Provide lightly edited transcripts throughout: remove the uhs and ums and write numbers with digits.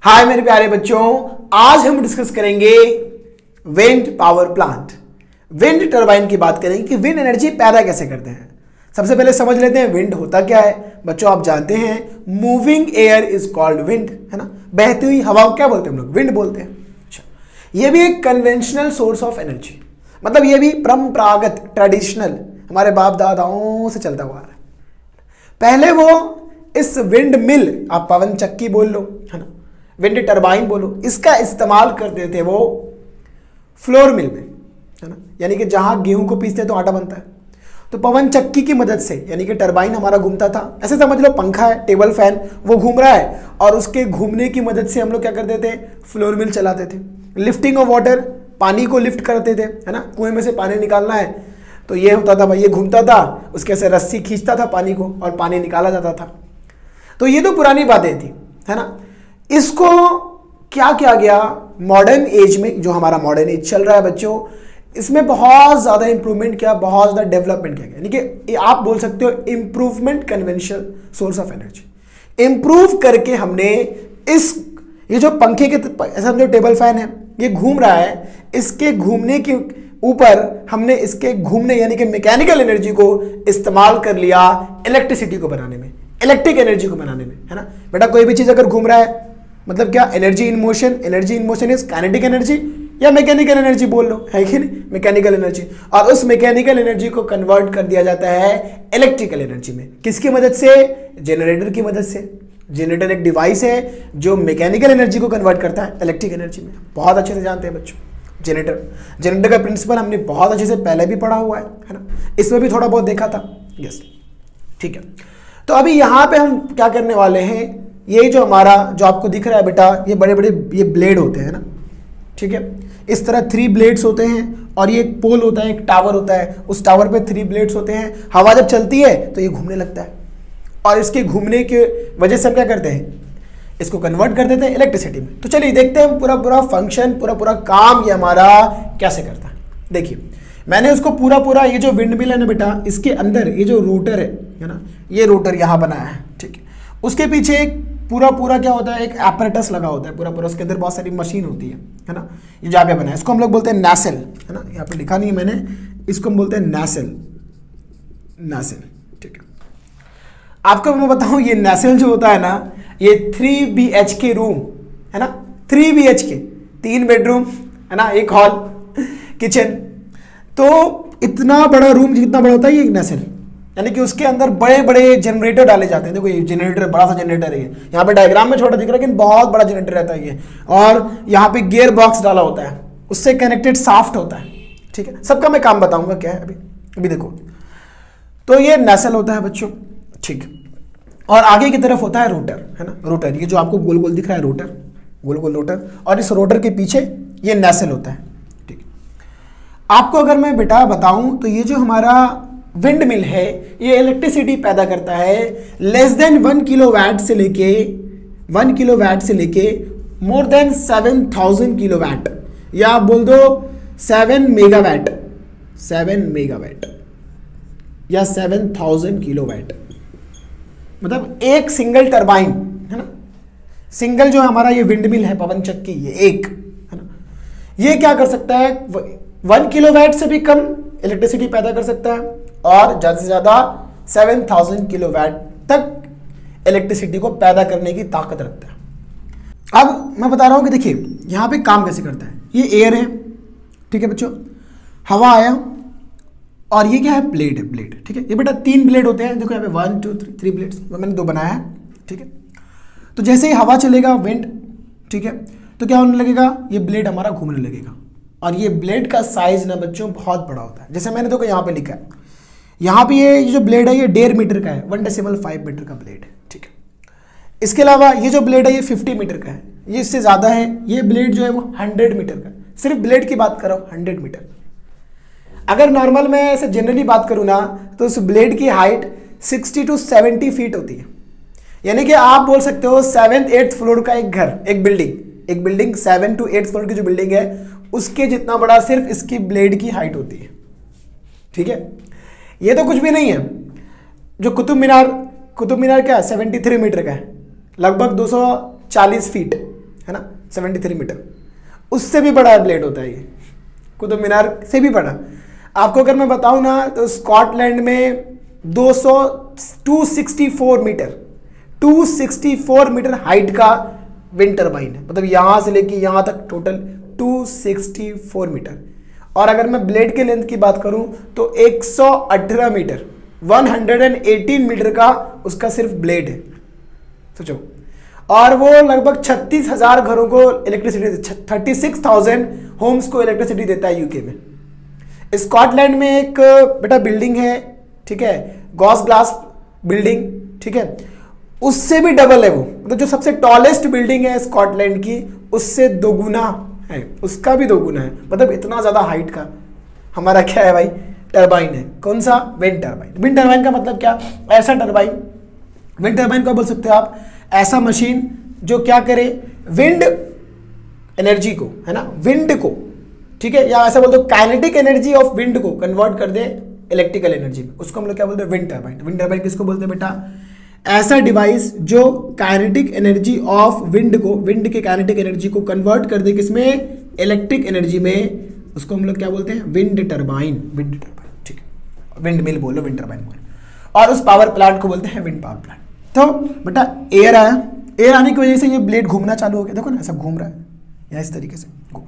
हाय मेरे प्यारे बच्चों, आज हम डिस्कस करेंगे wind power plant. Wind turbine की बात करेंगे कि विंड एनर्जी पैदा कैसे करते हैं। सबसे पहले समझ लेते हैं विंड होता क्या है। बच्चों आप जानते हैं moving air is called wind, है ना। बहती हुई हवा को क्या बोलते हैं हम लोग? विंड बोलते हैं। अच्छा, ये भी एक कन्वेंशनल सोर्स ऑफ एनर्जी, मतलब ये भी परंपरागत ट्रेडिशनल हमारे बाप दादाओं से चलता हुआ है। पहले वो इस विंड मिल, आप पवन चक्की बोल लो, है ना, विंड टरबाइन बोलो, इसका इस्तेमाल करते थे वो फ्लोर मिल में, है ना, यानी कि जहां गेहूं को पीसते तो आटा बनता है। तो पवन चक्की की मदद से, यानी कि टरबाइन हमारा घूमता था। ऐसे समझ लो पंखा है, टेबल फैन, वो घूम रहा है और उसके घूमने की मदद से हम लोग क्या करते थे? फ्लोर मिल चलाते थे। लिफ्टिंग ऑफ वाटर, पानी को लिफ्ट करते थे, है ना, कुएं में से पानी निकालना है तो ये होता था भाई, ये घूमता था, उसके से रस्सी खींचता था पानी को और पानी निकाला जाता था। तो ये तो पुरानी बातें थी, है ना। इसको क्या किया गया मॉडर्न एज में, जो हमारा मॉडर्न एज चल रहा है बच्चों, इसमें बहुत ज़्यादा इंप्रूवमेंट किया, बहुत ज़्यादा डेवलपमेंट किया गया, यानी कि आप बोल सकते हो improvement conventional source of energy. Improve करके हमने ये जो पंखे के ऐसा जो टेबल फैन है ये घूम रहा है, इसके घूमने के ऊपर हमने इसके घूमने यानी कि मैकेनिकल एनर्जी को इस्तेमाल कर लिया इलेक्ट्रिसिटी को बनाने में, इलेक्ट्रिक एनर्जी को बनाने में, है ना। बेटा कोई भी चीज़ अगर घूम रहा है मतलब क्या? Energy in motion. Energy in motion is kinetic energy या मैकेनिकल एनर्जी बोल लो, है कि नहीं? Mechanical energy. और उस मैकेनिकल एनर्जी को कन्वर्ट कर दिया जाता है इलेक्ट्रिकल एनर्जी में। किसकी मदद से? जेनरेटर की मदद से। जेनरेटर एक डिवाइस है जो मैकेनिकल एनर्जी को कन्वर्ट करता है इलेक्ट्रिक एनर्जी में। बहुत अच्छे से जानते हैं बच्चों जेनरेटर का प्रिंसिपल हमने बहुत अच्छे से पहले भी पढ़ा हुआ है ना, इसमें भी थोड़ा बहुत देखा था। यस, ठीक है। तो अभी यहाँ पे हम क्या करने वाले हैं, ये जो हमारा जो आपको दिख रहा है बेटा, ये बड़े बड़े ये ब्लेड होते हैं ना, ठीक है। इस तरह 3 ब्लेड्स होते हैं और ये एक पोल होता है, एक टावर होता है, उस टावर पे 3 ब्लेड्स होते हैं। हवा जब चलती है तो ये घूमने लगता है और इसके घूमने के वजह से हम क्या करते हैं? इसको कन्वर्ट कर देते हैं इलेक्ट्रिसिटी में। तो चलिए देखते हैं पूरा फंक्शन, पूरा काम ये हमारा कैसे करता है। देखिए मैंने उसको पूरा ये जो विंड मिल है ना बेटा, इसके अंदर ये जो रोटर है ना, ये रोटर यहाँ बनाया है, ठीक है। उसके पीछे एक पूरा क्या होता है? एक एपरेटस लगा होता है पूरा, उसके अंदर बहुत सारी मशीन होती है ना। ये जहाँ पे बना है इसको हम लोग बोलते हैं नैसेल, है ना। यहाँ पे लिखा नहीं है मैंने, इसको हम बोलते हैं नैसेल, ठीक है। आपको मैं बताऊं, ये नैसेल जो होता है ना, ये 3 BHK रूम, है ना, 3 BHK, 3 बेडरूम, है ना, एक हॉल, किचन, तो इतना बड़ा रूम जितना बड़ा होता है ये एक नैसेल, यानी कि उसके अंदर बड़े बड़े जनरेटर डाले जाते हैं। देखो ये जनरेटर, बड़ा सा जनरेटर है ये, यहाँ पे डायग्राम में छोटा दिख रहा है लेकिन बहुत बड़ा जनरेटर रहता है ये। और यहाँ पे गियर बॉक्स डाला होता है, उससे कनेक्टेड शाफ्ट होता है, ठीक है। सबका मैं काम बताऊंगा क्या है अभी देखो। तो ये नैसेल होता है बच्चों, ठीक। और आगे की तरफ होता है रोटर, है ना, रोटर, ये जो आपको गोल गोल दिख रहा है रोटर, गोल रोटर, और इस रोटर के पीछे ये नैसेल होता है, ठीक। आपको अगर मैं बेटा बताऊं तो ये जो हमारा विंड मिल है ये इलेक्ट्रिसिटी पैदा करता है लेस देन 1 किलोवाट से लेके मोर देन 7000 किलोवाट, या आप बोल दो 7 मेगावाट या 7000 किलोवाट। मतलब एक सिंगल टरबाइन, है ना, सिंगल जो हमारा ये विंड मिल है पवन चक्की, ये एक, है ना, ये क्या कर सकता है? 1 किलोवाट से भी कम इलेक्ट्रिसिटी पैदा कर सकता है और ज़्यादा से ज़्यादा 7000 किलोवाट तक इलेक्ट्रिसिटी को पैदा करने की ताकत रखता है। अब मैं बता रहा हूँ कि देखिए यहाँ पे काम कैसे करता है। ये एयर है, ठीक है बच्चों, हवा आया, और ये क्या है? ब्लेड है, ब्लेड, ठीक है। ये बेटा 3 ब्लेड होते हैं, देखो यहाँ पे 1 2 3 ब्लेड्स, मैंने 2 बनाया है, ठीक है। तो जैसे ही हवा चलेगा विंड, ठीक है, तो क्या होने लगेगा? ये ब्लेड हमारा घूमने लगेगा। और ये ब्लेड का साइज ना बच्चों बहुत बड़ा होता है। जैसे मैंने देखो यहाँ पे लिखा है, यहाँ पे ये जो ब्लेड है ये 1.5 मीटर का है, 1.5 मीटर का ब्लेड है, ठीक है। इसके अलावा ये जो ब्लेड है ये 50 मीटर का है, ये इससे ज़्यादा है। ये ब्लेड जो है वो 100 मीटर का है। सिर्फ ब्लेड की बात कर रहा हूँ, 100 मीटर। अगर नॉर्मल मैं ऐसे जनरली बात करूँ ना, तो उस ब्लेड की हाइट 60 to 70 फीट होती है। यानी कि आप बोल सकते हो 7th 8th फ्लोर का एक घर, एक बिल्डिंग 7 to 8th फ्लोर की जो बिल्डिंग है उसके जितना बड़ा सिर्फ इसकी ब्लेड की हाइट होती है, ठीक है। ये तो कुछ भी नहीं है। जो कुतुब मीनार क्या है? 73 मीटर का है, लगभग 240 फीट, है ना, 73 मीटर, उससे भी बड़ा ब्लेड होता है ये, कुतुब मीनार से भी बड़ा। आपको अगर मैं बताऊं ना तो स्कॉटलैंड में 264 मीटर हाइट का विंड टरबाइन है, मतलब यहां से लेके यहां तक टोटल 264 मीटर। और अगर मैं ब्लेड के लेंथ की बात करूं तो 118 मीटर 118 मीटर का उसका सिर्फ ब्लेड है, सोचो। और वो लगभग 36,000 घरों को इलेक्ट्रिसिटी, 36,000 होम्स को इलेक्ट्रिसिटी देता है यूके में। स्कॉटलैंड में एक बेटा बिल्डिंग है, ठीक है, गॉस ग्लास बिल्डिंग, ठीक है, उससे भी डबल है वो, मतलब जो सबसे टॉलेस्ट बिल्डिंग है स्कॉटलैंड की उससे दोगुना है, उसका भी दोगुना है, मतलब इतना ज्यादा हाइट का हमारा क्या है भाई, टरबाइन है। कौन सा? Wind turbine. विंड टरबाइन का मतलब क्या? ऐसा टरबाइन, विंड टरबाइन को बोल सकते हो आप ऐसा मशीन जो क्या करे, विंड एनर्जी को, है ना, विंड को, ठीक है, या ऐसा बोल दो काइनेटिक एनर्जी ऑफ विंड को कन्वर्ट कर दे इलेक्ट्रिकल एनर्जी में, उसको हम लोग क्या बोलते हैं? Wind turbine. विंड टरबाइन किसको बोलते हैं बेटा? ऐसा डिवाइस जो काइनेटिक एनर्जी ऑफ विंड को, विंड के काइनेटिक एनर्जी को कन्वर्ट कर दे किसमें? इलेक्ट्रिक एनर्जी में, उसको हम लोग क्या बोलते हैं? Wind turbine. विंड टरबाइन, ठीक है, विंड मिल बोलो, विंड टरबाइन बोलो। और उस पावर प्लांट को बोलते हैं विंड पावर प्लांट। तो बेटा एयर आया, एयर आने की वजह से ये ब्लेड घूमना चालू हो गया, देखो ना ऐसा घूम रहा है, या इस तरीके से घूम,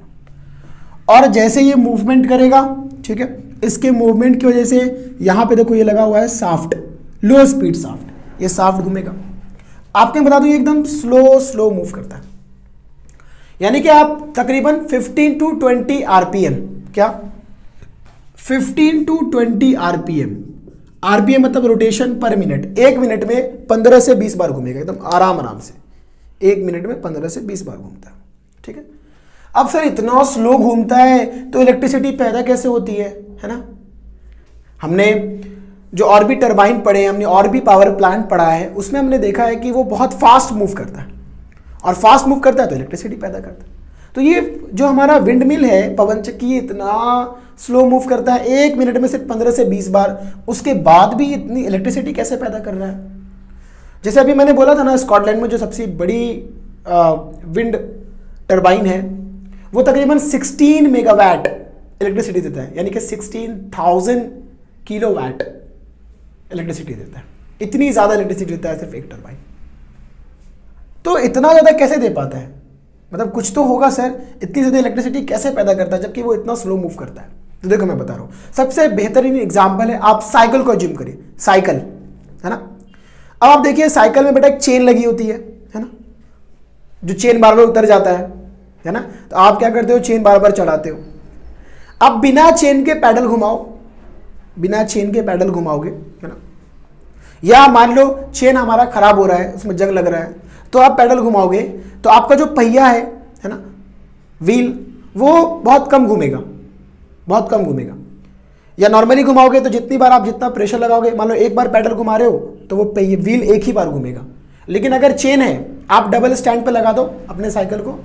और जैसे ये मूवमेंट करेगा, ठीक है, इसके मूवमेंट की वजह से यहाँ पे देखो ये लगा हुआ है साफ्ट, लो स्पीड साफ्ट, ये साफ्ट घूमेगा। आपको बता दूं ये एकदम स्लो मूव करता है, यानी कि आप तकरीबन 15 to 20 आरपीएम, क्या 15 to 20 आरपीएम, आरपीएम मतलब रोटेशन पर मिनट, एक मिनट में 15 से 20 बार घूमेगा, एकदम आराम से एक मिनट में 15 से 20 बार घूमता है, ठीक है। अब सर इतना स्लो घूमता है तो इलेक्ट्रिसिटी पैदा कैसे होती है ना। हमने जो और भी टरबाइन पढ़े, हमने और भी पावर प्लांट पढ़ा है, उसमें हमने देखा है कि वो बहुत फास्ट मूव करता है, और फास्ट मूव करता है तो इलेक्ट्रिसिटी पैदा करता है। तो ये जो हमारा विंड मिल है, पवन चक्की, इतना स्लो मूव करता है, एक मिनट में सिर्फ 15 से 20 बार, उसके बाद भी इतनी इलेक्ट्रिसिटी कैसे पैदा कर रहा है। जैसे अभी मैंने बोला था ना, स्कॉटलैंड में जो सबसे बड़ी विंड टरबाइन है वो तकरीबन 16 मेगावाट इलेक्ट्रिसिटी देता है, यानी कि 16,000 किलोवाट इलेक्ट्रिसिटी देता है। इतनी ज़्यादा इलेक्ट्रिसिटी देता है सिर्फ एक टरबाइन। तो इतना ज़्यादा कैसे दे पाता है, मतलब कुछ तो होगा सर, इतनी ज़्यादा इलेक्ट्रिसिटी कैसे पैदा करता है जबकि वो इतना स्लो मूव करता है। तो देखो मैं बता रहा हूँ, सबसे बेहतरीन एग्जाम्पल है, आप साइकिल को अज्यूम करिए, साइकिल है ना। अब आप देखिए साइकिल में बेटा एक चेन लगी होती है ना, जो चेन बार बार उतर जाता है ना। तो आप क्या करते हो, चेन बार बार चढ़ाते हो। अब बिना चेन के पैडल घुमाओ, बिना चेन के पैडल घुमाओगे, है ना, या मान लो चेन हमारा खराब हो रहा है, उसमें जंग लग रहा है, तो आप पैडल घुमाओगे तो आपका जो पहिया है ना, व्हील, वो बहुत कम घूमेगा, बहुत कम घूमेगा। या नॉर्मली घुमाओगे तो जितनी बार आप जितना प्रेशर लगाओगे, मान लो एक बार पैडल घुमा रहे हो तो वो पहिए व्हील एक ही बार घूमेगा। लेकिन अगर चेन है, आप डबल स्टैंड पे लगा दो अपने साइकिल को,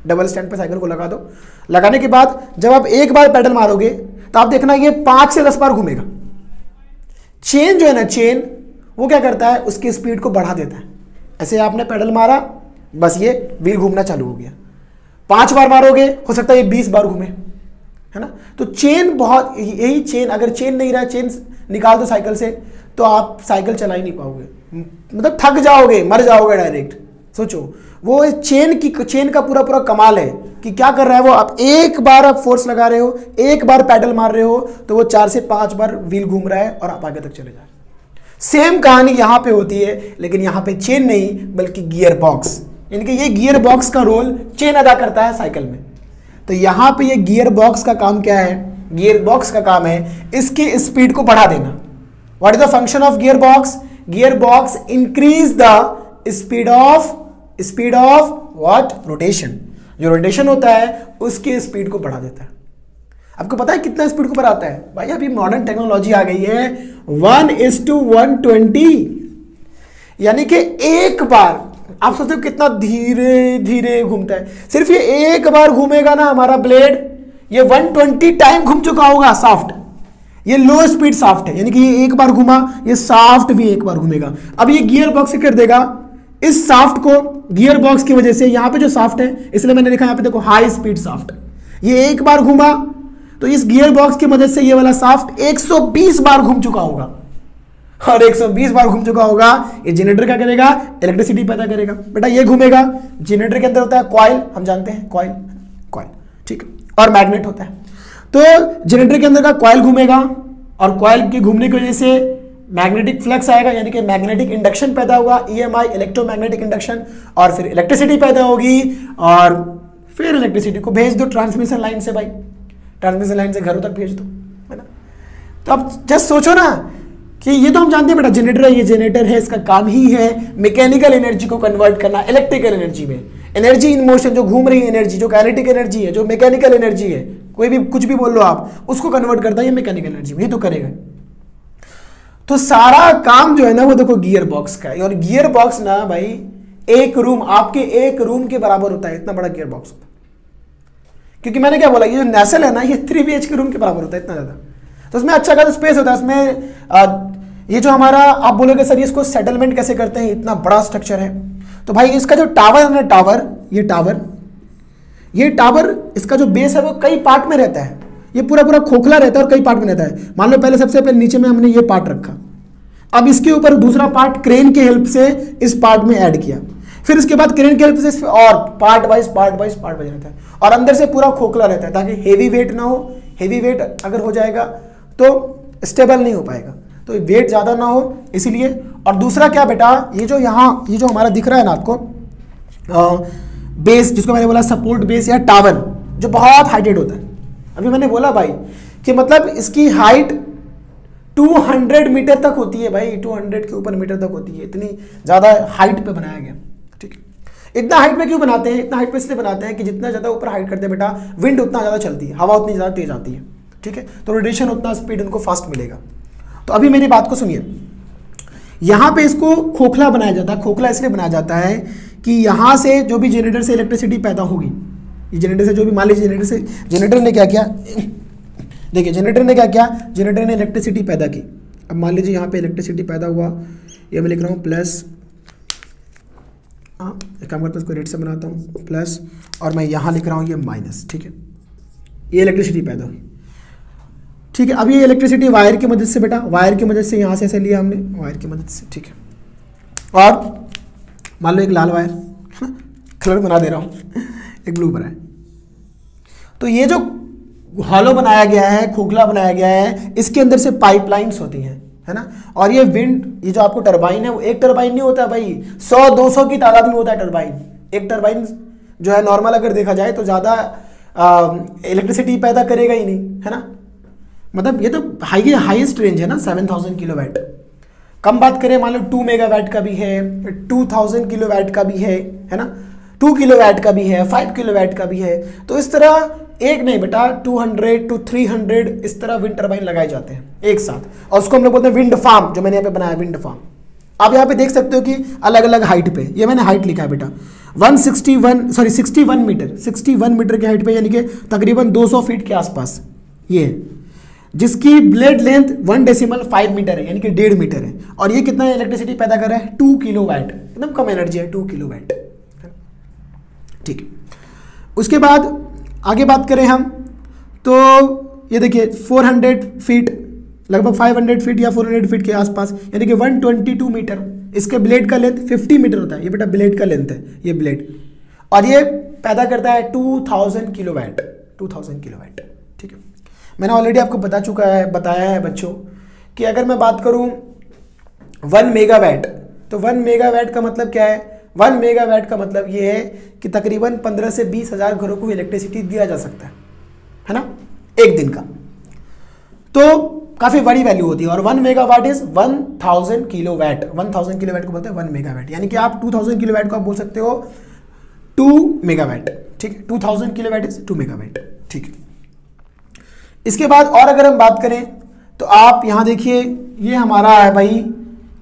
डबल स्टैंड पे साइकिल को लगा दो, लगाने के बाद जब आप एक बार पैडल मारोगे तो आप देखना ये 5 से 10 बार घूमेगा। चेन जो है ना, चेन वो क्या करता है, उसकी स्पीड को बढ़ा देता है। ऐसे आपने पैडल मारा, बस ये व्हील घूमना चालू हो गया। 5 बार मारोगे, हो सकता है ये 20 बार घूमे, है ना। तो चेन बहुत, यही चेन, अगर चेन नहीं रहा, चेन निकाल दो साइकिल से, तो आप साइकिल चला ही नहीं पाओगे, मतलब थक जाओगे, मर जाओगे डायरेक्ट। सोचो, वो चेन का पूरा कमाल है कि क्या कर रहा है वो, आप एक बार आप फोर्स लगा रहे हो, एक बार पैडल मार रहे हो तो वो 4 से 5 बार व्हील घूम रहा है और आप आगे तक चले जा रहे हैं। सेम कहानी यहां पे होती है, लेकिन यहां पे चेन नहीं बल्कि गियर बॉक्स, यानी कि ये गियर बॉक्स का रोल चेन अदा करता है साइकिल में। तो यहां पे ये गियर बॉक्स का काम क्या है, गियर बॉक्स का काम है इसकी स्पीड को बढ़ा देना। What is the function of gear box? Gear box increase the speed of what, rotation. जो रोटेशन होता है उसकी स्पीड को बढ़ा देता है। आपको पता है कितना स्पीड को बढ़ाता है भाई? अभी मॉडर्न टेक्नोलॉजी आ गई है 1:120, यानी कि एक बार, आप सोचते हो कितना धीरे धीरे घूमता है। सिर्फ ये एक बार घूमेगा ना हमारा ब्लेड, ये 120 टाइम घूम चुका होगा साफ्ट। ये लो स्पीड साफ्ट है, यानी कि ये एक बार घूमा, ये साफ्ट भी एक बार घूमेगा। अब ये गियर बॉक्स कर देगा, इस शाफ्ट को गियर बॉक्स की वजह से, यहां पे जो शाफ्ट है इसलिए मैंने लिखा यहां पे देखो हाई स्पीड शाफ्ट, ये एक बार घूमा तो इस गियर बॉक्स की मदद से ये वाला शाफ्ट 120 बार घूम चुका होगा, और 120 बार घूम चुका होगा। ये जनरेटर क्या करेगा, इलेक्ट्रिसिटी पैदा करेगा। बेटा ये घूमेगा, जनरेटर के अंदर होता है कॉइल, हम जानते हैं कॉइल, कॉइल ठीक है, और मैग्नेट होता है। तो जनरेटर के अंदर का कॉइल घूमेगा और कॉइल के घूमने की वजह से मैग्नेटिक फ्लक्स आएगा, यानी कि मैग्नेटिक इंडक्शन पैदा होगा, EMI इलेक्ट्रोमैग्नेटिक इंडक्शन, और फिर इलेक्ट्रिसिटी पैदा होगी, और फिर इलेक्ट्रिसिटी को भेज दो ट्रांसमिशन लाइन से, भाई ट्रांसमिशन लाइन से घरों तक भेज दो, है ना। तो अब जस्ट सोचो ना कि ये तो हम जानते हैं बेटा जनरेटर है, ये जनरेटर है, इसका काम ही है मैकेनिकल एनर्जी को कन्वर्ट करना इलेक्ट्रिकल एनर्जी में। एनर्जी इन मोशन, जो घूम रही एनर्जी, जो काइनेटिक एनर्जी है, जो मैकेनिकल एनर्जी है, कोई भी कुछ भी बोल लो आप, उसको कन्वर्ट करता है ये मैकेनिकल एनर्जी में, ये तो करेगा। तो सारा काम जो है ना वो देखो गियर बॉक्स का है, और गियर बॉक्स ना भाई एक रूम, आपके एक रूम के बराबर होता है, इतना बड़ा गियर बॉक्स होता है। क्योंकि मैंने क्या बोला, ये जो नेसल है ना ये 3 BHK रूम के बराबर होता है, इतना ज्यादा। तो उसमें अच्छा खासा स्पेस होता है उसमें। ये जो हमारा आप बोलोगे सर इसको सेटलमेंट कैसे करते हैं, इतना बड़ा स्ट्रक्चर है। तो भाई इसका जो टावर है ना, टावर, ये टावर इसका जो बेस है वो कई पार्ट में रहता है, ये पूरा पूरा खोखला रहता है और कई पार्ट में रहता है। मान लो पहले सबसे पहले नीचे में हमने ये पार्ट रखा, अब इसके ऊपर दूसरा पार्ट क्रेन के हेल्प से इस पार्ट में ऐड किया, फिर इसके बाद क्रेन के हेल्प से और पार्ट वाइज रहता है, और अंदर से पूरा खोखला रहता है ताकि हेवी वेट ना हो। हेवी वेट अगर हो जाएगा तो स्टेबल नहीं हो पाएगा, तो वेट ज्यादा ना हो इसीलिए। और दूसरा क्या बेटा, ये जो हमारा दिख रहा है ना आपको बेस, जिसको मैंने बोला सपोर्ट बेस या टावर, जो बहुत हाइटेड होता है। अभी मैंने बोला भाई कि मतलब इसकी हाइट 200 मीटर तक होती है भाई, 200 के ऊपर मीटर तक होती है, इतनी ज्यादा हाइट पे बनाया गया। ठीक है, इतना हाइट पे क्यों बनाते हैं, इतना हाइट पे इसलिए बनाते हैं कि जितना ज्यादा ऊपर हाइट करते हैं बेटा विंड उतना ज्यादा चलती है, हवा उतनी ज्यादा तेज आती है। ठीक है, तो रेडिएशन उतना स्पीड उनको फास्ट मिलेगा। तो अभी मेरी बात को सुनिए, यहां पे इसको खोखला बनाया जाता है। खोखला इसलिए बनाया जाता है कि यहां से जो भी जनरेटर से इलेक्ट्रिसिटी पैदा होगी, ये जनरेटर से जो भी, मान लीजिए जनरेटर ने क्या किया, देखिए जनरेटर ने क्या किया, जनरेटर ने इलेक्ट्रिसिटी पैदा की। अब मान लीजिए यहाँ पे इलेक्ट्रिसिटी पैदा हुआ, ये मैं लिख रहा हूँ प्लस, एक काम करता हूँ इसको रेट से बनाता हूँ प्लस, और मैं यहाँ लिख रहा हूँ ये माइनस। ठीक है, ये इलेक्ट्रिसिटी पैदा हुई। ठीक है, अब ये इलेक्ट्रिसिटी वायर की मदद से, बेटा वायर की मदद से यहाँ से ऐसे लिया हमने, वायर की मदद से। ठीक है, और मान लो एक लाल वायर कलर बना दे रहा हूँ, एक ब्लू बना है। तो ये जो हॉलो बनाया गया है, खोखला बनाया गया है, इसके अंदर से पाइपलाइंस होती हैं, है ना। और ये विंड, ये जो आपको टरबाइन है वो एक टरबाइन नहीं होता भाई, 100-200 की तादाद में होता है टरबाइन। एक टरबाइन जो है नॉर्मल अगर देखा जाए तो ज़्यादा इलेक्ट्रिसिटी पैदा करेगा ही नहीं, है ना। मतलब ये तो हाईएस्ट रेंज है ना, 7000 किलोवाट। कम बात करें मान लो 2 मेगावाट का भी है, 2000 किलोवाट का भी है ना, 2 किलोवाट का भी है, 5 किलोवाट का भी है। तो इस तरह एक नहीं बेटा 200 to 300 इस तरह विंड टरबाइन लगाए जाते हैं एक साथ, और उसको हम लोग बोलते हैं विंड फार्म, जो मैंने यहाँ पे बनाया विंड फार्म। आप यहाँ पे देख सकते हो कि अलग अलग हाइट पे, ये मैंने हाइट लिखा है बेटा 61 मीटर, 61 मीटर की हाइट पे, यानी कि तकरीबन 200 फीट के आसपास ये है, जिसकी ब्लेड लेंथ 1.5 मीटर है, यानी कि 1.5 मीटर है। और ये कितना इलेक्ट्रिसिटी पैदा कर रहा है, 2 किलोवाट, एकदम कम एनर्जी है, 2 किलोवाट। ठीक है, उसके बाद आगे बात करें हम, तो ये देखिए 400 फीट, लगभग 500 फीट या 400 फीट के आसपास, यानी कि 122 मीटर। इसके ब्लेड का लेंथ 50 मीटर होता है, ये बेटा ब्लेड का लेंथ है, ये ब्लेड, और ये पैदा करता है 2000 किलोवाट, 2000 किलोवाट। ठीक है, मैंने ऑलरेडी आपको बताया है बच्चों कि अगर मैं बात करूं 1 मेगावाट, तो 1 मेगावाट का मतलब क्या है, 1 मेगावाट का मतलब ये है कि तकरीबन 15 से 20 हज़ार घरों को इलेक्ट्रिसिटी दिया जा सकता है ना, एक दिन का। तो काफ़ी बड़ी वैल्यू होती है। और 1 मेगावाट इज 1000 किलोवाट, 1000 किलोवाट को बोलते हैं 1 मेगावाट, यानी कि आप 2000 किलोवाट को आप बोल सकते हो 2 मेगावाट। ठीक है, 2000 किलोवाट इज 2 मेगावाट। ठीक है, इसके बाद और अगर हम बात करें तो आप यहाँ देखिए, ये हमारा है भाई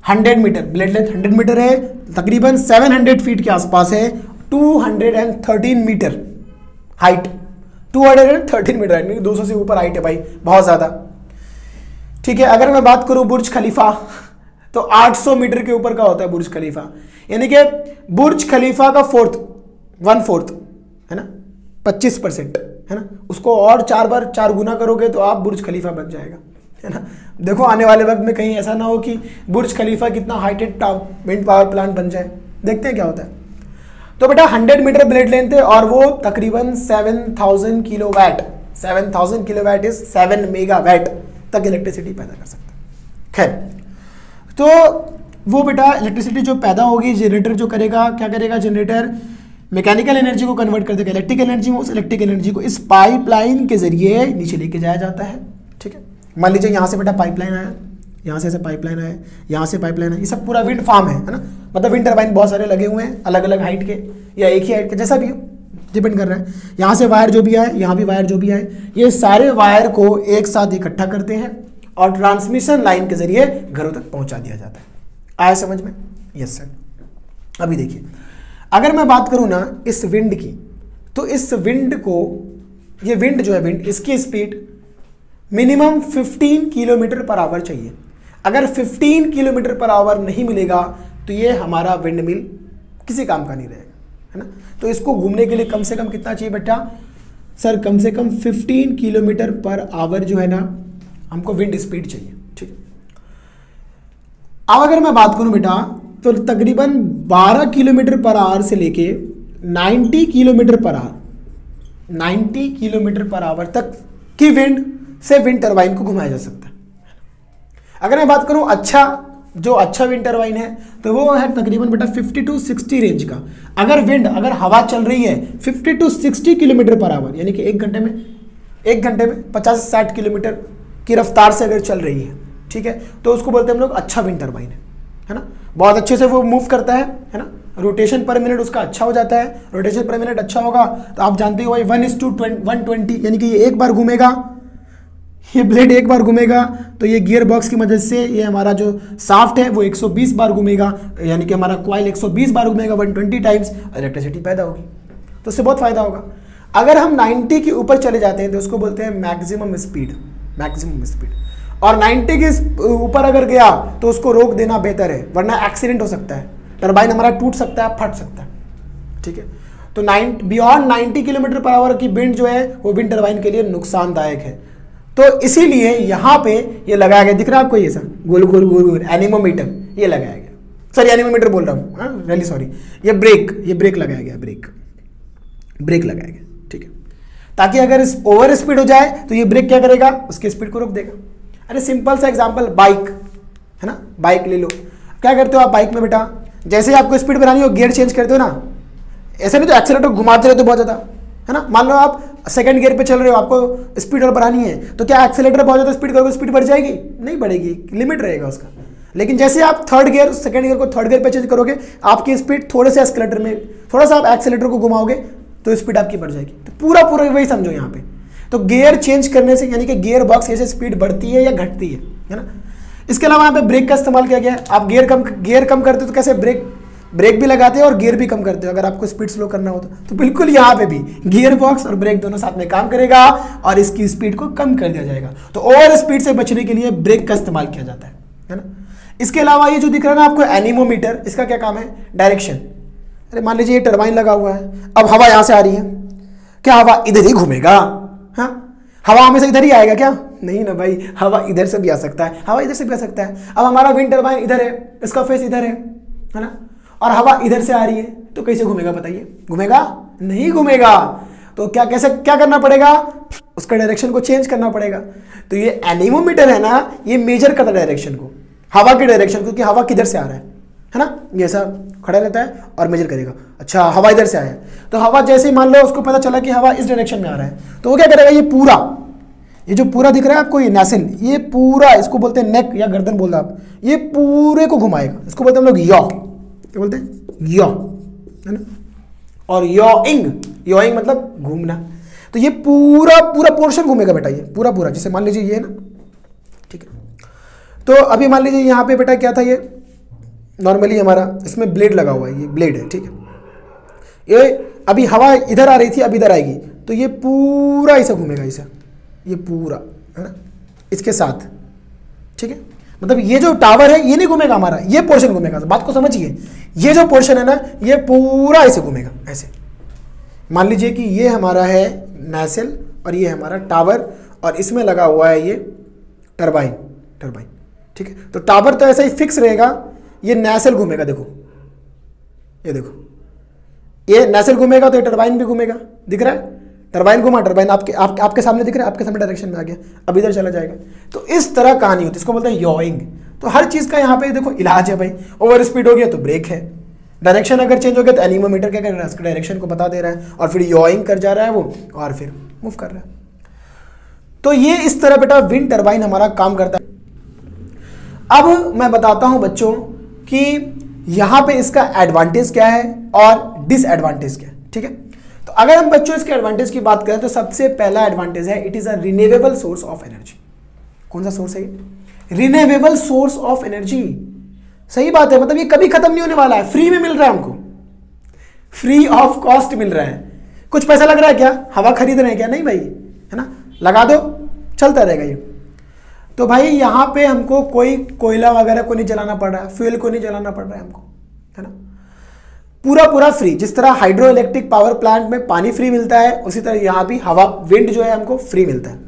100 मीटर, ब्लेड लेंथ 100 मीटर है, तकरीबन 700 फीट के आसपास है, 213 मीटर हाइट, 213 मीटर हाइट, 200 से ऊपर हाइट है भाई, बहुत ज़्यादा। ठीक है, अगर मैं बात करूँ बुर्ज खलीफा, तो 800 मीटर के ऊपर का होता है बुर्ज खलीफा, यानी कि बुर्ज खलीफा का 1/4 है ना, 25% है ना, उसको और 4 गुना करोगे तो आप बुर्ज खलीफा बन जाएगा, है ना। देखो आने वाले वक्त में कहीं ऐसा ना हो कि बुर्ज खलीफा कितना हाइटेड विंड पावर प्लांट बन जाए, देखते हैं क्या होता है। तो बेटा 100 मीटर ब्लेड लेंथ है और वो तकरीबन 7000 किलोवाट, 7000 किलोवाट इज 7 मेगावाट तक इलेक्ट्रिसिटी पैदा कर सकता है। खैर, तो वो बेटा इलेक्ट्रिसिटी जो पैदा होगी, जनरेटर जो करेगा, क्या करेगा, जनरेटर मैकेनिकल एनर्जी को कन्वर्ट कर देगा इलेक्ट्रिक एनर्जी में, उस इलेक्ट्रिक एनर्जी को इस पाइपलाइन के जरिए नीचे लेके जाया जाता है, ठीक है। मान लीजिए यहाँ से बेटा पाइपलाइन आया, यहाँ से ऐसे पाइपलाइन आया, यहाँ से पाइपलाइन है, ये सब पूरा विंड फार्म है ना, मतलब विंड टर्बाइन बहुत सारे लगे हुए हैं अलग अलग हाइट के या एक ही हाइट के, जैसा भी हो डिपेंड कर रहा है। यहाँ से वायर जो भी आए, यहाँ भी वायर जो भी आए, ये सारे वायर को एक साथ इकट्ठा करते हैं और ट्रांसमिशन लाइन के जरिए घरों तक पहुँचा दिया जाता है। आया समझ में? Yes sir. अभी देखिए, अगर मैं बात करूँ ना इस विंड की, तो इस विंड को, ये विंड जो है विंड, इसकी speed minimum 15 kilometre per hour चाहिए। अगर 15 किलोमीटर पर आवर नहीं मिलेगा तो ये हमारा विंड मिल किसी काम का नहीं रहेगा, है ना। तो इसको घूमने के लिए कम से कम कितना चाहिए बेटा? सर कम से कम 15 किलोमीटर पर आवर जो है ना हमको विंड स्पीड चाहिए, ठीक है। अब अगर मैं बात करूं बेटा तो तकरीबन 12 किलोमीटर पर आवर से लेके 90 kilometre per hour, 90 kilometre per hour तक की विंड से विंड टरबाइन को घुमाया जा सकता है। अगर मैं बात करूं अच्छा विंड टरबाइन है तो वो है तकरीबन बेटा 50 to 60 रेंज का। अगर हवा चल रही है 50 to 60 किलोमीटर पर आवर, यानी कि एक घंटे में 50 से 60 किलोमीटर की रफ्तार से अगर चल रही है, ठीक है, तो उसको बोलते हैं हम लोग अच्छा विंड टरबाइन है ना। बहुत अच्छे से वो मूव करता है ना, रोटेशन पर मिनट उसका अच्छा हो जाता है। रोटेशन पर मिनट अच्छा होगा तो आप जानते हो भाई 1:120, यानी कि ये एक बार घूमेगा, ये ब्लेड एक बार घूमेगा तो ये गियर बॉक्स की मदद से ये हमारा जो साफ्ट है वो 120 बार घूमेगा, यानी कि हमारा कॉइल 120 बार घूमेगा, 120 टाइम्स इलेक्ट्रिसिटी पैदा होगी, तो उससे बहुत फायदा होगा। अगर हम 90 के ऊपर चले जाते हैं तो उसको बोलते हैं मैक्सिमम स्पीड, और 90 के ऊपर अगर गया तो उसको रोक देना बेहतर है, वरना एक्सीडेंट हो सकता है, टरबाइन हमारा टूट सकता है, फट सकता है, ठीक है। तो बियॉन्ड 90 किलोमीटर पर आवर की विंड जो है वो विंड टरबाइन के लिए नुकसानदायक है। तो इसीलिए यहाँ पे ये लगाया गया, दिख रहा है आपको ये सर गोल गोल एनीमोमीटर ये लगाया गया, सॉरी एनीमोमीटर बोल रहा हूँ, रियली सॉरी, ये ब्रेक लगाया गया, ब्रेक लगाया गया, ठीक है, ताकि अगर ओवर स्पीड हो जाए तो ये ब्रेक क्या करेगा, उसकी स्पीड को रोक देगा। अरे सिंपल सा एग्जांपल, बाइक है ना, बाइक ले लो, क्या करते हो आप बाइक में बेटा, जैसे ही आपको स्पीड बनानी हो गियर चेंज करते हो ना, ऐसे नहीं तो एक्सीलेटर घुमाते रहते हो बहुत ज़्यादा, है ना। मान लो आप सेकंड गियर पे चल रहे हो, आपको स्पीड और बढ़ानी है, तो क्या एक्सीलेटर बहुत ज़्यादा स्पीड करोगे स्पीड बढ़ जाएगी? नहीं बढ़ेगी, लिमिट रहेगा उसका। लेकिन जैसे आप सेकंड गियर को थर्ड गियर पे चेंज करोगे, आपकी स्पीड थोड़े से एक्सीलेटर में, थोड़ा सा आप एक्सीलेटर को घुमाओगे तो स्पीड आपकी बढ़ जाएगी। तो पूरा वही समझो यहाँ पे। तो गियर चेंज करने से यानी कि गियर बॉक्स ऐसे स्पीड बढ़ती है या घटती है ना। इसके अलावा यहाँ पे ब्रेक का इस्तेमाल किया गया है। आप गियर कम करते हो तो कैसे ब्रेक भी लगाते हैं और गियर भी कम करते हो, अगर आपको स्पीड स्लो करना हो तो बिल्कुल यहाँ पे भी गियर बॉक्स और ब्रेक दोनों साथ में काम करेगा और इसकी स्पीड को कम कर दिया जाएगा। तो ओवर स्पीड से बचने के लिए ब्रेक का इस्तेमाल किया जाता है ना। इसके अलावा ये जो दिख रहा है ना आपको एनीमोमीटर, इसका क्या काम है? डायरेक्शन। अरे मान लीजिए ये टरबाइन लगा हुआ है, अब हवा यहाँ से आ रही है, क्या हवा इधर ही घूमेगा? हाँ, हवा हमेशा इधर ही आएगा क्या? नहीं ना भाई, हवा इधर से भी आ सकता है, हवा इधर से भी आ सकता है। अब हमारा विंड टरबाइन इधर है, इसका फेस इधर है ना, और हवा इधर से आ रही है तो कैसे घूमेगा बताइए? घूमेगा? नहीं घूमेगा। तो क्या करना पड़ेगा? उसका डायरेक्शन को चेंज करना पड़ेगा। तो ये एनीमोमीटर है ना, ये मेजर करता है डायरेक्शन को, हवा की डायरेक्शन, क्योंकि हवा किधर से आ रहा है ना, ये ऐसा खड़ा रहता है और मेजर करेगा। अच्छा हवा इधर से आया है, तो हवा जैसे ही मान लो उसको पता चला कि हवा इस डायरेक्शन में आ रहा है, तो वो क्या करेगा? ये जो पूरा दिख रहा है आपको, ये नैसल, ये पूरा, इसको बोलते हैं नेक या गर्दन बोल रहे आप, ये पूरे को घुमाएगा। इसको बोलते हैं हम लोग यॉ, क्या बोलते हैं? यॉ, है ना। और यॉइंग मतलब घूमना। तो ये पूरा पोर्शन घूमेगा बेटा, ये पूरा, जैसे मान लीजिए ये है ना, ठीक है। तो अभी मान लीजिए यहाँ पे बेटा क्या था, ये नॉर्मली हमारा इसमें ब्लेड लगा हुआ है, ये ब्लेड है, ठीक है। ये अभी हवा इधर आ रही थी, अब इधर आएगी, तो ये पूरा ऐसा घूमेगा, ऐसा, ये पूरा, है ना, इसके साथ, ठीक है। मतलब ये जो टावर है ये नहीं घूमेगा हमारा, ये पोर्शन घूमेगा। बात को समझिए, ये जो पोर्शन है ना ये पूरा ऐसे घूमेगा ऐसे। मान लीजिए कि ये हमारा है नैसेल और ये हमारा टावर और इसमें लगा हुआ है ये टरबाइन, ठीक है। तो टावर तो ऐसा ही फिक्स रहेगा, ये नैसेल घूमेगा, देखो ये देखो, ये नैसेल घूमेगा तो ये टरबाइन भी घूमेगा, दिख रहा है, टरबाइन घुमा, टरबाइन आपके सामने दिख रहा है, आपके सामने डायरेक्शन में आ गया, अब इधर चला जाएगा। तो इस तरह कहानी होती है, इसको बोलते हैं यॉइंग। तो हर चीज़ का यहाँ पे देखो इलाज है भाई। ओवर स्पीड हो गया तो ब्रेक है, डायरेक्शन अगर चेंज हो गया तो एनीमोमीटर क्या कर रहा है, उसके डायरेक्शन को बता दे रहा है और फिर यॉइंग कर जा रहा है वो और फिर मूव कर रहा है। तो ये इस तरह बेटा विंड टरबाइन हमारा काम करता है। अब मैं बताता हूं बच्चों कि यहां पे इसका एडवांटेज क्या है और डिसएडवांटेज क्या है, ठीक है। तो अगर हम बच्चों इसके एडवांटेज की बात करें तो सबसे पहला एडवांटेज है it is a renewable source of energy. कौन सा सोर्स है ये? Renewable source of energy. सही बात है, मतलब ये कभी खत्म नहीं होने वाला है, फ्री में मिल रहा है हमको, फ्री ऑफ कॉस्ट मिल रहा है। कुछ पैसा लग रहा है क्या, हवा खरीद रहे हैं क्या? नहीं भाई, है ना, लगा दो चलता रहेगा ये। तो भाई यहाँ पे हमको कोई कोयला वगैरह को नहीं जलाना पड़ रहा है, फ्यूल को नहीं जलाना पड़ रहा है हमको, है ना, पूरा फ्री। जिस तरह हाइड्रो इलेक्ट्रिक पावर प्लांट में पानी फ्री मिलता है उसी तरह यहाँ भी हवा, विंड जो है हमको फ्री मिलता है।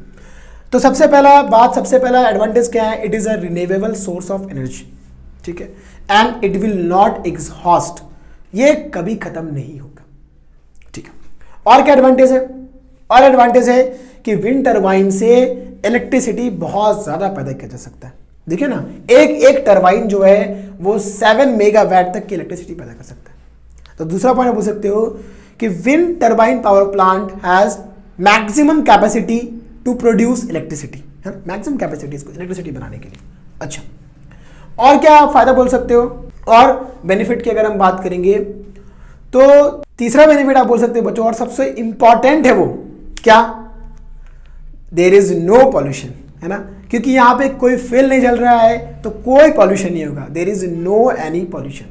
तो सबसे पहला एडवांटेज क्या है, it is a renewable source of energy, ठीक है, and it will not exhaust, ये कभी खत्म नहीं होगा, ठीक है। और क्या एडवांटेज है? और एडवांटेज है कि विंड टरबाइन से इलेक्ट्रिसिटी बहुत ज्यादा पैदा किया जा सकता है। देखिए ना, एक टरबाइन जो है वो 7 मेगावाट तक की इलेक्ट्रिसिटी पैदा कर सकता है। तो दूसरा पॉइंट बोल सकते हो कि wind turbine power plant has maximum capacity to produce electricity, है ना, मैक्सिमम कैपेसिटी इसको इलेक्ट्रिसिटी बनाने के लिए। अच्छा, और क्या फायदा बोल सकते हो? और बेनिफिट की अगर हम बात करेंगे तो तीसरा बेनिफिट आप बोल सकते हो बच्चों, और सबसे इंपॉर्टेंट है वो क्या, देयर इज नो पॉल्यूशन, है ना, क्योंकि यहां पे कोई फ्यूल नहीं जल रहा है तो कोई पॉल्यूशन नहीं होगा, there is no any pollution.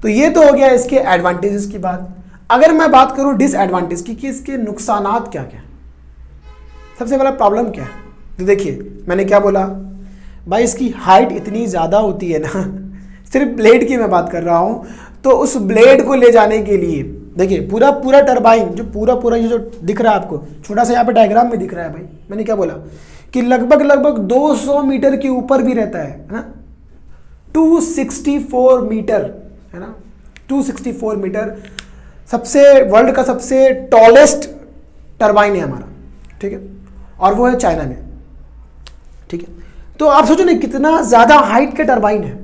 तो ये तो हो गया इसके एडवांटेजेस की बात। अगर मैं बात करूं डिसएडवांटेज की कि इसके नुकसानात क्या क्या, सबसे पहला प्रॉब्लम क्या है, तो देखिए मैंने क्या बोला भाई, इसकी हाइट इतनी ज़्यादा होती है ना, सिर्फ ब्लेड की मैं बात कर रहा हूँ, तो उस ब्लेड को ले जाने के लिए देखिए पूरा टरबाइन जो पूरा ये जो दिख रहा है आपको, छोटा सा यहाँ पे डायग्राम में दिख रहा है भाई, मैंने क्या बोला कि लगभग 200 मीटर के ऊपर भी रहता है ना, 264 मीटर, है ना, 264 मीटर सबसे वर्ल्ड का सबसे टॉलेस्ट टरबाइन है हमारा, ठीक है, और वो है चाइना में, ठीक है। तो आप सोचो ना कितना ज्यादा हाइट के टरबाइन है,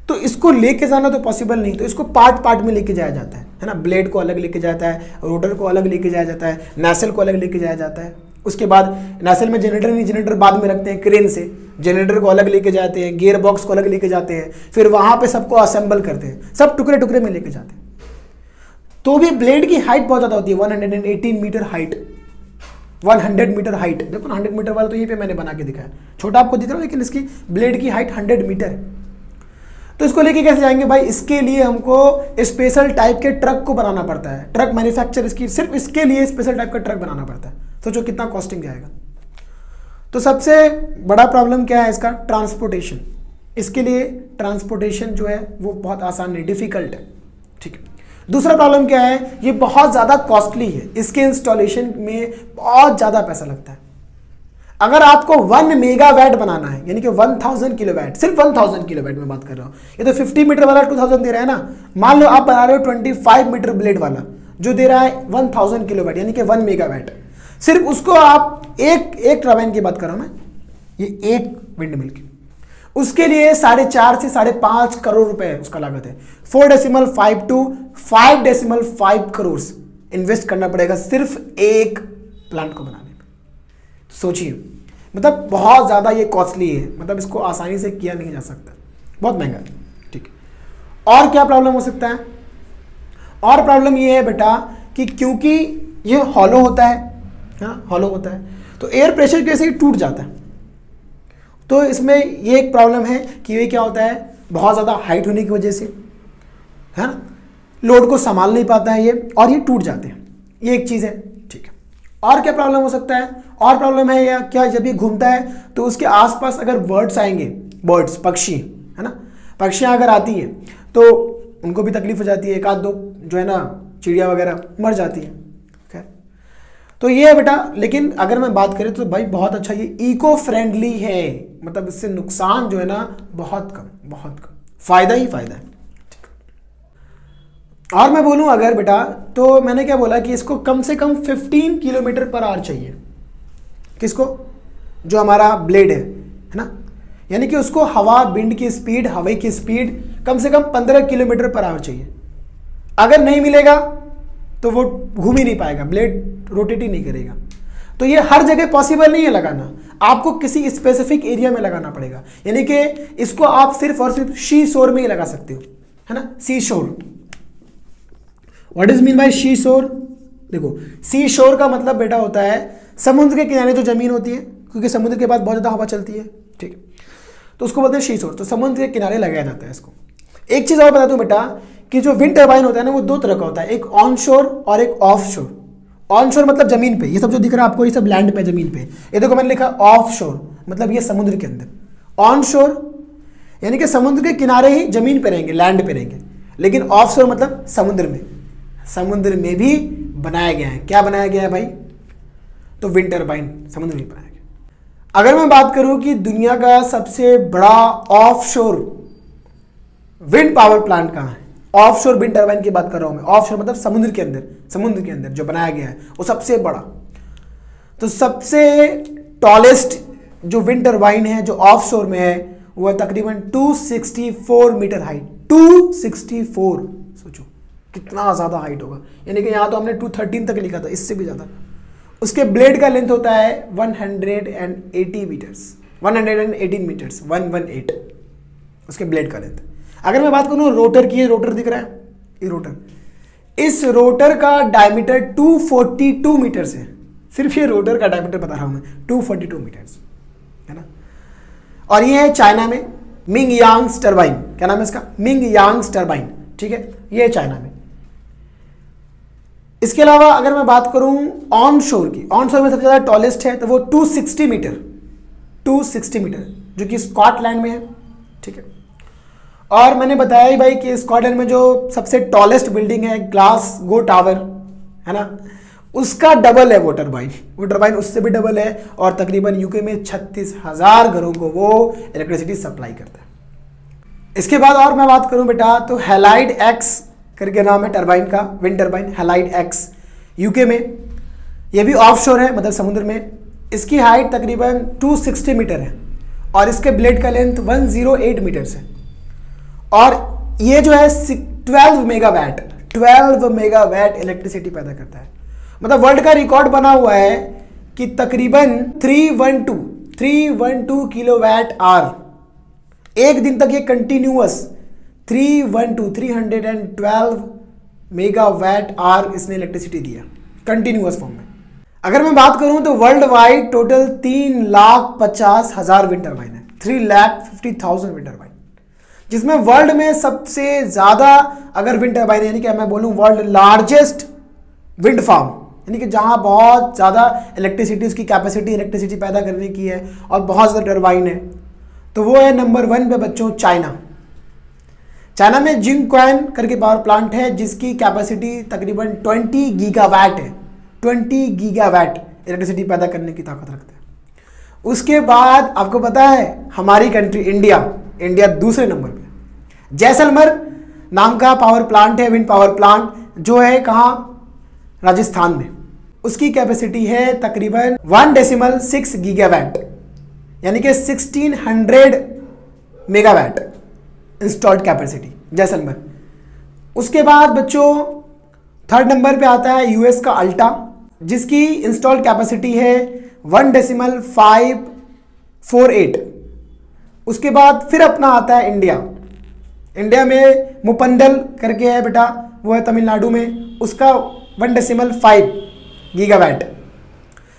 तो इसको लेके जाना तो पॉसिबल नहीं, तो इसको पार्ट में लेके जाया जाता है ना, ब्लेड को अलग लेके जाता है, रोटर को अलग लेके जाया जाता है, नैसेल को अलग लेके जाया जाता है। उसके बाद नैसेल में जनरेटर बाद में रखते हैं क्रेन से, जनरेटर को अलग लेके जाते हैं, गियर बॉक्स को अलग लेके जाते हैं, फिर वहां पे सबको असेंबल करते हैं, सब टुकड़े में लेके जाते हैं। तो भी ब्लेड की हाइट बहुत ज्यादा होती है, 118 मीटर हाइट, 100 मीटर हाइट। देखो ना 100 मीटर वाला तो यहीं पे मैंने बना के दिखाया, छोटा आपको दिख रहा है, लेकिन इसकी ब्लेड की हाइट 100 मीटर है। तो इसको लेके कैसे जाएंगे भाई, इसके लिए हमको स्पेशल टाइप के ट्रक को बनाना पड़ता है, ट्रक मैन्युफैक्चर इसकी सिर्फ इसके लिए स्पेशल टाइप का ट्रक बनाना पड़ता है। सोचो कितना कॉस्टिंग जाएगा। तो सबसे बड़ा प्रॉब्लम क्या है इसका, ट्रांसपोर्टेशन। इसके लिए ट्रांसपोर्टेशन जो है वो बहुत आसान नहीं, डिफिकल्ट है, ठीक है। दूसरा प्रॉब्लम क्या है, ये बहुत ज़्यादा कॉस्टली है, इसके इंस्टॉलेशन में बहुत ज़्यादा पैसा लगता है। अगर आपको 1 मेगावाट बनाना है, यानी कि 1000 किलोवाट, सिर्फ 1000 किलोवाट में बात कर रहा हूँ, ये तो 50 मीटर वाला 2000 दे रहा है ना, मान लो आप बना रहे हो 25 मीटर ब्लेड वाला जो दे रहा है 1000 किलोवाट यानी कि 1 मेगावाट, सिर्फ उसको आप एक टरबाइन की बात कर रहा हूँ मैं, ये एक विंड मिल की, उसके लिए 4.5 से 5.5 करोड़ रुपए उसका लागत है। 4.5 to 5.5 करोड़ इन्वेस्ट करना पड़ेगा सिर्फ एक प्लांट को बनाने में। सोचिए, मतलब बहुत ज़्यादा ये कॉस्टली है, मतलब इसको आसानी से किया नहीं जा सकता, बहुत महंगा है, ठीक है। और क्या प्रॉब्लम हो सकता है, और प्रॉब्लम ये है बेटा कि क्योंकि ये हॉलो होता है, हाँ हॉलो होता है, तो एयर प्रेशर की वजह से टूट जाता है। तो इसमें ये एक प्रॉब्लम है कि ये क्या होता है, बहुत ज़्यादा हाइट होने की वजह से, है ना, लोड को संभाल नहीं पाता है ये, और ये टूट जाते हैं, ये एक चीज़ है, ठीक है। और क्या प्रॉब्लम हो सकता है, और प्रॉब्लम है या क्या, जब ये घूमता है तो उसके आसपास अगर बर्ड्स आएंगे, बर्ड्स, पक्षी, है ना, पक्षियाँ अगर आती हैं तो उनको भी तकलीफ हो जाती है, एक आध दो जो है ना चिड़िया वगैरह मर जाती है। खैर, तो ये है बेटा। लेकिन अगर मैं बात करें तो भाई बहुत अच्छा, ये इको फ्रेंडली है, मतलब इससे नुकसान जो है ना बहुत कम, फायदा ही फायदा है। और मैं बोलूं अगर बेटा, तो मैंने क्या बोला कि इसको कम से कम 15 किलोमीटर पर आवर चाहिए। किसको? जो हमारा ब्लेड है ना, यानी कि उसको हवा, विंड की स्पीड, हवा की स्पीड कम से कम 15 किलोमीटर पर आवर चाहिए। अगर नहीं मिलेगा तो वो घूम ही नहीं पाएगा, ब्लेड रोटेट ही नहीं करेगा। तो ये हर जगह पॉसिबल नहीं है लगाना, आपको किसी स्पेसिफिक एरिया में लगाना पड़ेगा। यानी कि इसको आप सिर्फ और सिर्फ शी शोर में ही लगा सकते हो, है ना, सी शोर। What is mean by she शोर? देखो, सी शोर का मतलब बेटा होता है समुद्र के किनारे जो जमीन होती है, क्योंकि समुद्र के पास बहुत ज़्यादा हवा चलती है, ठीक है, तो उसको बोलते हैं शी शोर। तो समुद्र के किनारे लगाया जाता है इसको। एक चीज़ और बता दूं बेटा कि जो विंड टर्बाइन होता है ना, वो दो तरह का होता है, एक ऑन शोर और एक ऑफ शोर। ऑन शोर मतलब जमीन पे, ये सब जो दिख रहा है आपको, ये सब लैंड पे, जमीन पे। ये देखो मैंने लिखा ऑफ शोर, मतलब ये समुद्र के अंदर। ऑन शोर यानी कि समुद्र के किनारे ही जमीन पे रहेंगे, लैंड पे रहेंगे। लेकिन ऑफ शोर मतलब समुद्र में, समुद्र में भी बनाया गया है। क्या बनाया गया है भाई? तो विंड टर्बाइन समुद्र में बनाया गया। अगर मैं बात करूं कि दुनिया का सबसे बड़ा ऑफ शोर विंड पावर प्लांट कहाँ है, ऑफ शोर विंड टर्बाइन की बात कर रहा हूं मैं। ऑफ शोर मतलब समुद्र के अंदर जो बनाया गया है वो सबसे बड़ा। तो सबसे टॉलेस्ट जो विंड टर्बाइन है जो ऑफ शोर में है वो है तकरीबन 264 मीटर हाइट। 264, सोचो कितना ज्यादा हाइट होगा। यानी कि यहां तो हमने 213 तक लिखा था, इससे भी ज्यादा। उसके ब्लेड का लेंथ होता है 180 मीटर्स, 118 मीटर्स, 118 उसके ब्लेड का लेंथ। अगर मैं बात करूं रोटर की, रोटर दिख रहा है, ये रोटर, इस रोटर का डायमीटर 242 मीटर्स है। सिर्फ ये रोटर का डायमीटर बता रहा हूं मैं, 242 मीटर्स, है ना। और ये है चाइना में मिंग यांग्स टर्बाइन। क्या नाम है इसका? मिंग यांग्स टर्बाइन, ठीक है, ये है चाइना में। इसके अलावा अगर मैं बात करूं ऑन शोर की, ऑन शोर में सबसे ज्यादा टॉलेस्ट है तो वो 260 मीटर, 260 मीटर, जो कि स्कॉटलैंड में है, ठीक है। और मैंने बताया ही भाई कि स्कॉटलैंड में जो सबसे टॉलेस्ट बिल्डिंग है ग्लासगो टावर, है ना, उसका डबल है वो टर्बाइन उससे भी डबल है। और तकरीबन यूके में 36,000 घरों को वो इलेक्ट्रिसिटी सप्लाई करता है। इसके बाद और मैं बात करूं बेटा तो हैलाइड एक्स करके नाम है टर्बाइन का, wind turbine halide x, UK में। ये भी ऑफशोर है, मतलब समुद्र में। इसकी हाइट तकरीबन 260 मीटर है और इसके ब्लेड का लेंथ 108 मीटर्स है। और ये जो है 12 मेगावाट इलेक्ट्रिसिटी पैदा करता है। मतलब वर्ल्ड का रिकॉर्ड बना हुआ है कि तकरीबन 312 किलोवाट आवर एक दिन तक ये कंटिन्यूअस 312 मेगावाट आवर इसने इलेक्ट्रिसिटी दिया कंटिन्यूअस फॉर्म में। अगर मैं बात करूं तो world wide total 3,50,000 wind turbine है, 3,50,000 विंड टर्बाइन, जिसमें वर्ल्ड में सबसे ज्यादा अगर विंड टर्बाइन यानी कि मैं बोलूं वर्ल्ड लार्जेस्ट विंड फार्म, यानी कि जहां बहुत ज्यादा इलेक्ट्रिसिटी, उसकी कैपेसिटी इलेक्ट्रिसिटी पैदा करने की है और बहुत ज्यादा टर्बाइन है, तो वो है नंबर 1 पे बच्चों चाइना। चाइना में जिंगक्वान करके पावर प्लांट है जिसकी कैपेसिटी तकरीबन 20 गीगावाट है, 20 गीगावाट इलेक्ट्रिसिटी पैदा करने की ताकत रखता है। उसके बाद आपको पता है हमारी कंट्री इंडिया दूसरे नंबर पे। जैसलमेर नाम का पावर प्लांट है, विंड पावर प्लांट, जो है कहाँ, राजस्थान में। उसकी कैपेसिटी है तकरीबन 1.6 गीगावाट, यानी कि 1600 मेगावाट इंस्टॉल्ड कैपेसिटी जैसलमेर। उसके बाद बच्चों 3rd नंबर पे आता है यूएस का अल्टा, जिसकी इंस्टॉल्ड कैपेसिटी है 1.548। उसके बाद फिर अपना आता है इंडिया में मुपंडल करके है बेटा, वो है तमिलनाडु में, उसका 1.5 गीगावाट।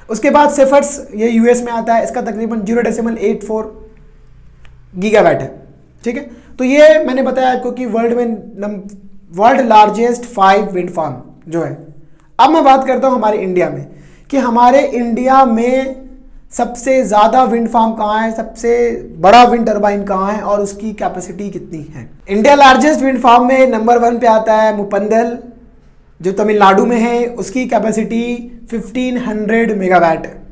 उसके बाद सेफर्स, ये यूएस में आता है, इसका तकरीबन 0.84 गीगावाट है, ठीक है। तो ये मैंने बताया आपको कि वर्ल्ड लार्जेस्ट 5 विंड फार्म जो है। अब मैं बात करता हूं हमारे इंडिया में कि हमारे इंडिया में सबसे ज़्यादा विंड फार्म कहाँ है, सबसे बड़ा विंड टर्बाइन कहाँ है और उसकी कैपेसिटी कितनी है। इंडिया लार्जेस्ट विंड फार्म में नंबर 1 पे आता है मुपंदल, जो तमिलनाडु में है। उसकी कैपेसिटी 1500 मेगावाट है।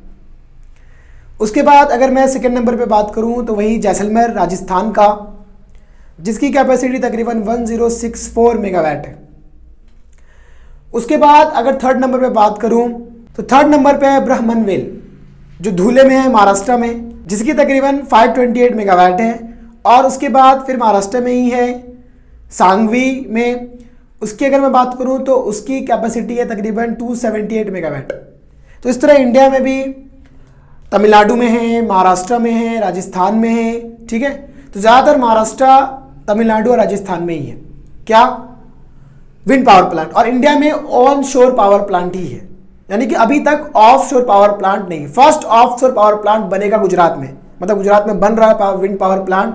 उसके बाद अगर मैं सेकंड नंबर पे बात करूं तो वही जैसलमेर राजस्थान का, जिसकी कैपेसिटी तकरीबन 1064 मेगावाट है। उसके बाद अगर थर्ड नंबर पे बात करूं तो थर्ड नंबर पे है ब्रह्मनवेल, जो धुले में है महाराष्ट्र में, जिसकी तकरीबन 528 मेगावाट है। और उसके बाद फिर महाराष्ट्र में ही है सांगवी में, उसकी अगर मैं बात करूं तो उसकी कैपेसिटी है तकरीबन 278 मेगावाट। तो इस तरह इंडिया में भी तमिलनाडु में है, महाराष्ट्र में है, राजस्थान में है, ठीक है। तो ज़्यादातर महाराष्ट्र, तमिलनाडु और राजस्थान में ही है क्या, विंड पावर प्लांट। और इंडिया में ऑन शोर पावर प्लांट ही है, यानी कि अभी तक ऑफ शोर पावर प्लांट नहीं। फर्स्ट ऑफ शोर पावर प्लांट बनेगा गुजरात में, मतलब गुजरात में बन रहा है विंड पावर प्लांट,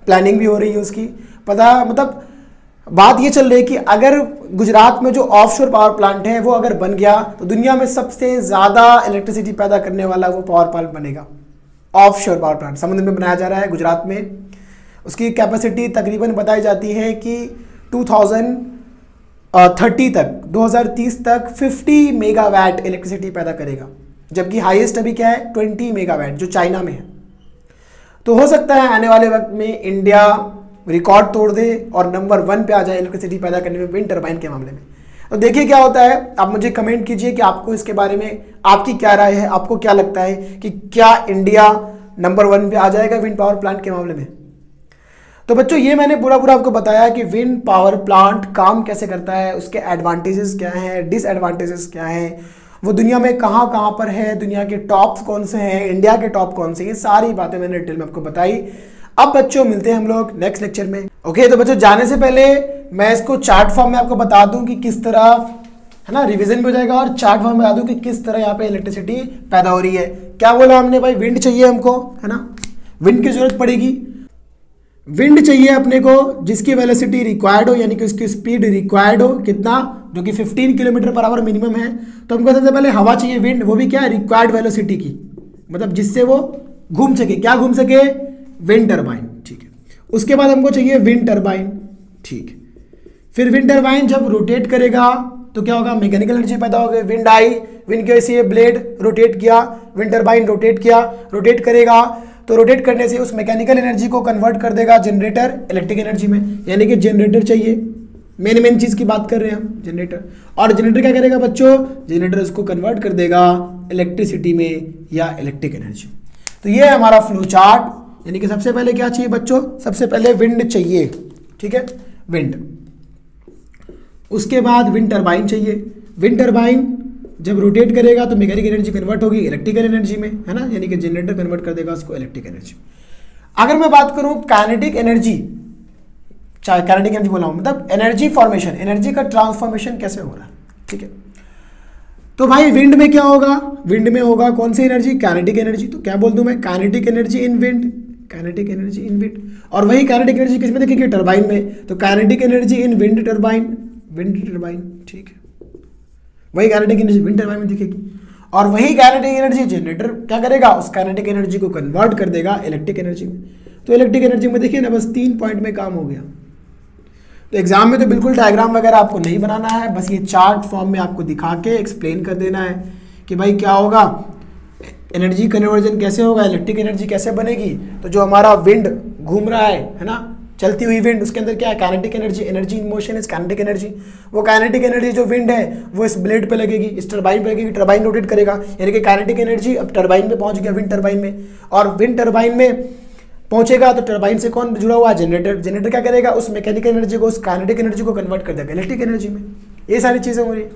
प्लानिंग भी हो रही है उसकी। मतलब बात ये चल रही है कि अगर गुजरात में जो ऑफशोर पावर प्लांट है वो अगर बन गया तो दुनिया में सबसे ज़्यादा इलेक्ट्रिसिटी पैदा करने वाला वो पावर प्लांट बनेगा। ऑफशोर पावर प्लांट समुद्र में बनाया जा रहा है गुजरात में। उसकी कैपेसिटी तकरीबन बताई जाती है कि 2030 तक 50 मेगावाट इलेक्ट्रिसिटी पैदा करेगा, जबकि हाईएस्ट अभी क्या है 20 मेगावाट जो चाइना में है। तो हो सकता है आने वाले वक्त में इंडिया रिकॉर्ड तोड़ दे और नंबर 1 पे आ जाए इलेक्ट्रिसिटी पैदा करने में विंड टर्बाइन के मामले में। तो देखिए क्या होता है, आप मुझे कमेंट कीजिए कि आपको इसके बारे में आपकी क्या राय है, आपको क्या लगता है कि क्या इंडिया नंबर 1 पे आ जाएगा विंड पावर प्लांट के मामले में। तो बच्चों ये मैंने पूरा आपको बताया कि विंड पावर प्लांट काम कैसे करता है, उसके एडवांटेजेस क्या हैं, डिसएडवांटेजेस क्या हैं, वो दुनिया में कहाँ कहाँ पर है, दुनिया के टॉप कौन से हैं, इंडिया के टॉप कौन से हैं, ये सारी बातें मैंने डिटेल में आपको बताई। अब बच्चों मिलते हैं हम लोग नेक्स्ट लेक्चर में। ओके, तो बच्चों जाने से पहले मैं इसको चार्ट फॉर्म में आपको बता दूं कि किस तरह, है ना, रिवीजन भी हो जाएगा और चार्ट फॉर्म में बता दूं कि किस तरह यहाँ पे इलेक्ट्रिसिटी पैदा हो रही है। क्या बोला हमने भाई, विंड चाहिए हमको, है ना, विंड की जरूरत पड़ेगी। विंड चाहिए अपने को जिसकी वेलोसिटी रिक्वायर्ड हो, यानी कि उसकी स्पीड रिक्वायर्ड हो, कितना, जो कि 15 किलोमीटर पर आवर मिनिमम है। तो हमको सबसे पहले हवा चाहिए विंड, वो भी क्या है रिक्वायर्ड वेलोसिटी की, मतलब जिससे वो घूम सके, क्या घूम सके, विंड टर्बाइन, ठीक है। उसके बाद हमको चाहिए विंड टर्बाइन, ठीक है। फिर विंड टर्बाइन जब रोटेट करेगा तो क्या होगा, मैकेनिकल एनर्जी पैदा होगी। विंड आई, विंड की वजह से ये ब्लेड रोटेट किया, विंड टर्बाइन रोटेट किया, रोटेट करेगा तो रोटेट करने से उस मैकेनिकल एनर्जी को कन्वर्ट कर देगा जनरेटर इलेक्ट्रिक एनर्जी में, यानी कि जनरेटर चाहिए। मेन चीज़ की बात कर रहे हैं हम, जनरेटर। और जनरेटर क्या करेगा बच्चों, जनरेटर उसको कन्वर्ट कर देगा इलेक्ट्रिसिटी में या इलेक्ट्रिक एनर्जी। तो ये है हमारा फ्लो चार्ट, यानी कि सबसे पहले क्या चाहिए बच्चों, सबसे पहले विंड चाहिए, ठीक है, विंड। उसके बाद विंड टर्बाइन चाहिए। विंड टर्बाइन जब रोटेट करेगा तो मैकेनिकल एनर्जी कन्वर्ट होगी इलेक्ट्रिकल एनर्जी में, है ना, यानी कि जनरेटर कन्वर्ट कर देगा उसको इलेक्ट्रिक एनर्जी। अगर मैं बात करूं काइनेटिक एनर्जी, चाहे काइनेटिक एनर्जी बोला हूं, मतलब एनर्जी फॉर्मेशन, एनर्जी का ट्रांसफॉर्मेशन कैसे हो रहा है, ठीक है। तो भाई विंड में क्या होगा, विंड में होगा कौन सी एनर्जी, काइनेटिक एनर्जी। तो क्या बोल दूं मैं, kinetic energy in wind, kinetic energy in wind. और वही काइनेटिक एनर्जी किस में देखेंगे, टरबाइन में। तो kinetic energy in wind turbine, wind turbine, ठीक है, वही काइनेटिक एनर्जी विंड टरबाइन में दिखेगी। और वही काइनेटिक एनर्जी जनरेटर क्या करेगा, उस काइनेटिक एनर्जी को कन्वर्ट कर देगा इलेक्ट्रिक एनर्जी में। तो इलेक्ट्रिक एनर्जी में देखिए ना, बस 3 पॉइंट में काम हो गया। तो एग्जाम में तो बिल्कुल डायग्राम वगैरह आपको नहीं बनाना है, बस ये चार्ट फॉर्म में आपको दिखा के एक्सप्लेन कर देना है कि भाई क्या होगा, एनर्जी कन्वर्जन कैसे होगा, इलेक्ट्रिक एनर्जी कैसे बनेगी। तो जो हमारा विंड घूम रहा है ना, चलती हुई विंड, उसके अंदर क्या है, kinetic energy, energy in motion is kinetic energy. वो काइनेटिक एनर्जी जो विंड है वो इस ब्लेड पे लगेगी, इस टरबाइन पे लगेगी, टरबाइन रोटेट करेगा, यानी कि काइनेटिक एनर्जी अब टरबाइन पे पहुंच गया, विंड टरबाइन में। और विंड टरबाइन में पहुंचेगा तो टरबाइन से कौन जुड़ा हुआ है, जनरेटर। जनरेटर क्या करेगा, उस मैकेनिकल एनर्जी को, उस काइनेटिक एनर्जी को कन्वर्ट कर देगा इलेक्ट्रिक एनर्जी में। ये सारी चीज़ें हो रही है।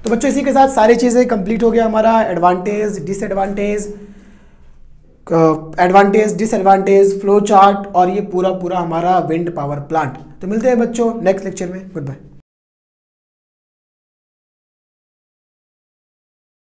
तो बच्चों इसी के साथ सारी चीज़ें कंप्लीट हो गया हमारा, advantage, disadvantage, advantage, disadvantage, flow chart और ये पूरा हमारा विंड पावर प्लांट। तो मिलते हैं बच्चों नेक्स्ट लेक्चर में, गुड बाय।